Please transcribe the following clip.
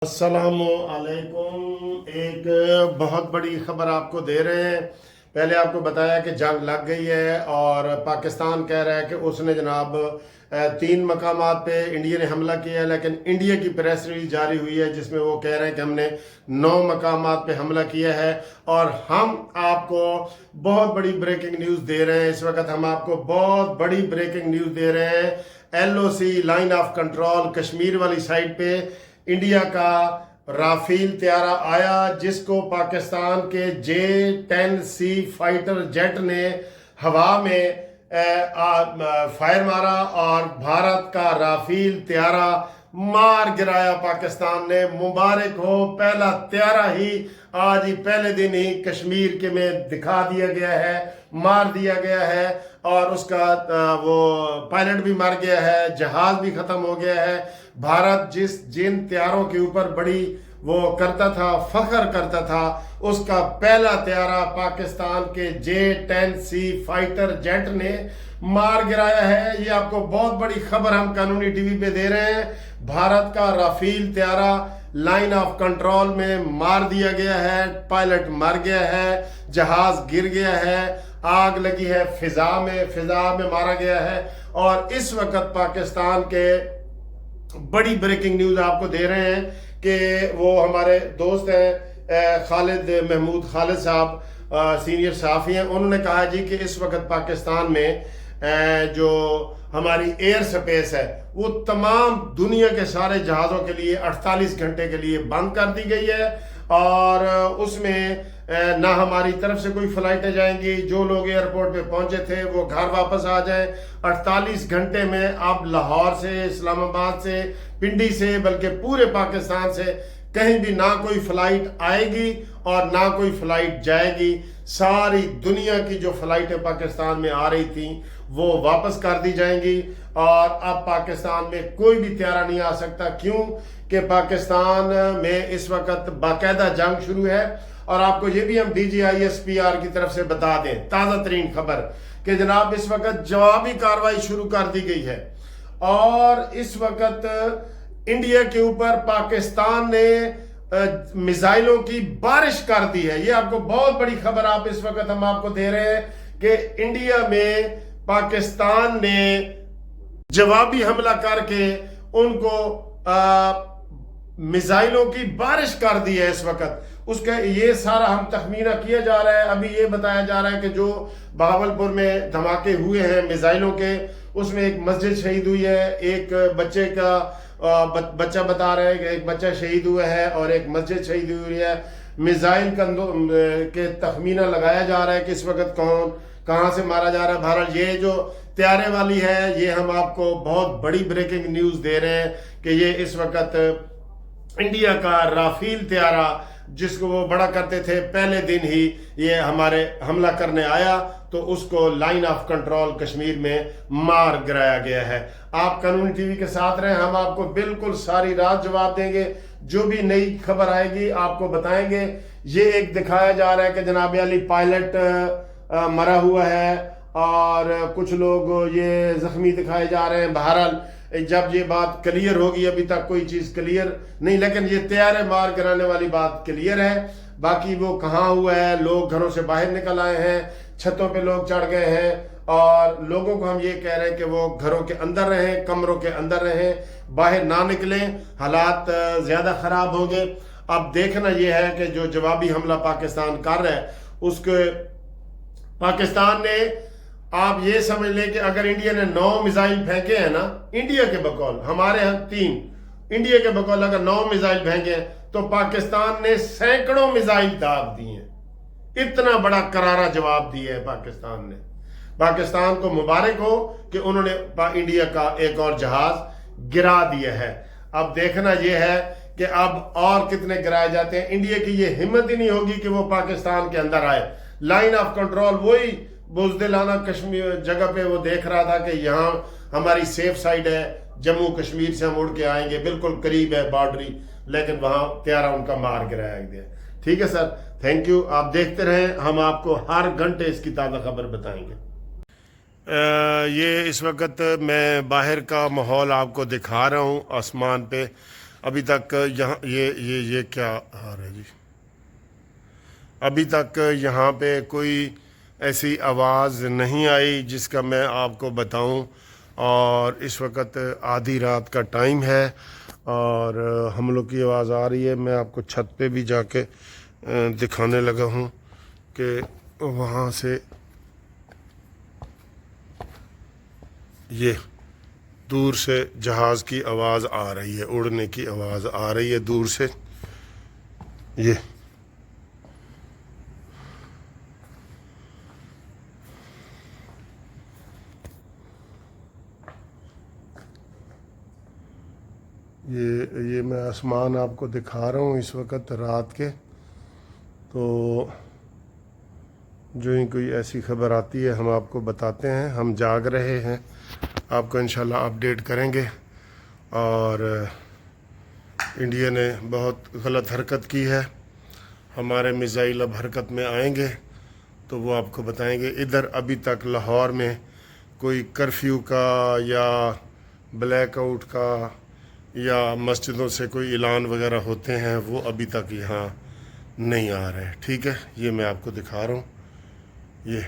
अस्सलामुअलैकुम। एक बहुत बड़ी खबर आपको दे रहे हैं। पहले आपको बताया कि जंग लग गई है और पाकिस्तान कह रहा है कि उसने जनाब 3 मकामात पे इंडिया ने हमला किया है, लेकिन इंडिया की प्रेस रिलीज जारी हुई है जिसमें वो कह रहे हैं कि हमने 9 मकामात पे हमला किया है। और हम आपको बहुत बड़ी ब्रेकिंग न्यूज़ दे रहे हैं। इस वक्त हम आपको बहुत बड़ी ब्रेकिंग न्यूज़ दे रहे हैं। LOC line of control Kashmir वाली साइड पे इंडिया का राफेल त्यारा आया, जिसको पाकिस्तान के J-10C फाइटर जेट ने हवा में फायर मारा और भारत का राफेल त्यारा मार गिराया पाकिस्तान ने। मुबारक हो, पहला त्यारा ही आज ही पहले दिन ही कश्मीर के में दिखा दिया गया है, मार दिया गया है और उसका वो पायलट भी मर गया है, जहाज भी खत्म हो गया है। भारत जिन त्यारों के ऊपर बड़ी वो करता था, फख्र करता था, उसका पहला त्यारा पाकिस्तान के J-10C फाइटर जेट ने मार गिराया है। ये आपको बहुत बड़ी खबर हम कानूनी टीवी पे दे रहे हैं। भारत का राफेल त्यारा लाइन ऑफ कंट्रोल में मार दिया गया है, पायलट मर गया है, जहाज गिर गया है, आग लगी है फिजा में मारा गया है। और इस वक्त पाकिस्तान के बड़ी ब्रेकिंग न्यूज आपको दे रहे हैं कि वो हमारे दोस्त हैं खालिद महमूद खालिद साहब, सीनियर सहाफ़ी हैं। उन्होंने कहा जी कि इस वक्त पाकिस्तान में जो हमारी एयर स्पेस है वो तमाम दुनिया के सारे जहाज़ों के लिए 48 घंटे के लिए बंद कर दी गई है और उसमें ना हमारी तरफ से कोई फ्लाइटें जाएंगी। जो लोग एयरपोर्ट पे पहुंचे थे वो घर वापस आ जाएं। 48 घंटे में अब लाहौर से, इस्लामाबाद से, पिंडी से, बल्कि पूरे पाकिस्तान से कहीं भी ना कोई फ्लाइट आएगी और ना कोई फ्लाइट जाएगी। सारी दुनिया की जो फ्लाइटें पाकिस्तान में आ रही थी वो वापस कर दी जाएंगी और अब पाकिस्तान में कोई भी त्यारा नहीं आ सकता। क्यों कि पाकिस्तान में इस वक्त बाकायदा जंग शुरू है। और आपको ये भी हम DGISPR की तरफ से बता दें, ताज़ा तरीन खबर कि जनाब इस वक्त जवाबी कार्रवाई शुरू कर दी गई है और इस वक्त इंडिया के ऊपर पाकिस्तान ने मिसाइलों की बारिश कर दी है। ये आपको बहुत बड़ी खबर आप इस वक्त हम आपको दे रहे हैं कि इंडिया में पाकिस्तान ने जवाबी हमला करके उनको मिसाइलों की बारिश कर दी है। इस वक्त उसका ये सारा हम तखमीना किया जा रहा है। अभी ये बताया जा रहा है कि जो बहावलपुर में धमाके हुए हैं मिसाइलों के, उसमें एक मस्जिद शहीद हुई है, एक बच्चे का बच्चा बता रहे हैं कि एक बच्चा शहीद हुआ है और एक मस्जिद शहीद हुई है। मिसाइल के तखमीना लगाया जा रहा है कि इस वक्त कौन कहाँ से मारा जा रहा है। बहरहाल ये जो त्यारे वाली है ये हम आपको बहुत बड़ी ब्रेकिंग न्यूज़ दे रहे हैं कि ये इस वक्त इंडिया का राफेल त्यारा जिसको वो बड़ा करते थे, पहले दिन ही ये हमारे हमला करने आया तो उसको लाइन ऑफ कंट्रोल कश्मीर में मार गिराया गया है। आप कानूनी टीवी के साथ रहें, हम आपको बिल्कुल सारी रात जवाब देंगे। जो भी नई खबर आएगी आपको बताएंगे। ये एक दिखाया जा रहा है कि जनाब अली पायलट मरा हुआ है और कुछ लोग ये जख्मी दिखाए जा रहे हैं। बहरहाल जब ये बात क्लियर होगी, अभी तक कोई चीज क्लियर नहीं, लेकिन ये त्यारे मार गिराने वाली बात क्लियर है। बाकी वो कहाँ हुआ है, लोग घरों से बाहर निकल आए हैं, छतों पे लोग चढ़ गए हैं और लोगों को हम ये कह रहे हैं कि वो घरों के अंदर रहें, कमरों के अंदर रहें, बाहर ना निकलें, हालात ज्यादा खराब होंगे। अब देखना यह है कि जो जवाबी हमला पाकिस्तान कर रहा है उसके पाकिस्तान ने, आप ये समझ लें कि अगर इंडिया ने 9 मिसाइल फेंके हैं ना, इंडिया के बकौल, हमारे यहाँ 3, इंडिया के बकौल अगर 9 मिसाइल फेंके हैं तो पाकिस्तान ने सैकड़ों मिसाइल दाग दिए हैं। इतना बड़ा करारा जवाब दिया है पाकिस्तान ने। पाकिस्तान को मुबारक हो कि उन्होंने इंडिया का एक और जहाज गिरा दिया है। अब देखना यह है कि अब और कितने गिराए जाते हैं। इंडिया की ये हिम्मत ही नहीं होगी कि वो पाकिस्तान के अंदर आए। लाइन ऑफ कंट्रोल वही बुज़दिलाना कश्मीर जगह पे वो देख रहा था कि यहाँ हमारी सेफ साइड है, जम्मू कश्मीर से हम उड़ के आएंगे, बिल्कुल करीब है बार्डरी, लेकिन वहाँ त्यारा उनका मार गिराया गया। ठीक है सर, थैंक यू। आप देखते रहें, हम आपको हर घंटे इसकी ताज़ा खबर बताएंगे। ये इस वक्त मैं बाहर का माहौल आपको दिखा रहा हूँ। आसमान पे ابھی تک یہاں یہ کیا آ رہا ہے جی؟ ابھی تک یہاں پہ کوئی ایسی آواز نہیں آئی جس کا میں آپ کو بتاؤں، اور اس وقت آدھی رات کا ٹائم ہے اور حملوں کی آواز آ رہی ہے۔ میں آپ کو چھت پہ بھی جا کے دکھانے لگا ہوں کہ وہاں سے یہ دور سے جہاز کی آواز آ رہی ہے، اڑنے کی آواز آ رہی ہے دور سے۔ یہ میں آسمان آپ کو دکھا رہا ہوں اس وقت رات کے، تو جو ہی کوئی ایسی خبر آتی ہے ہم آپ کو بتاتے ہیں۔ ہم جاگ رہے ہیں، آپ کو انشاءاللہ اپڈیٹ کریں گے، اور انڈیا نے بہت غلط حرکت کی ہے۔ ہمارے میزائل اب حرکت میں آئیں گے تو وہ آپ کو بتائیں گے۔ ادھر ابھی تک لاہور میں کوئی کرفیو کا یا بلیک آؤٹ کا یا مسجدوں سے کوئی اعلان وغیرہ ہوتے ہیں، وہ ابھی تک یہاں نہیں آ رہے۔ ٹھیک ہے، یہ میں آپ کو دکھا رہا ہوں، یہ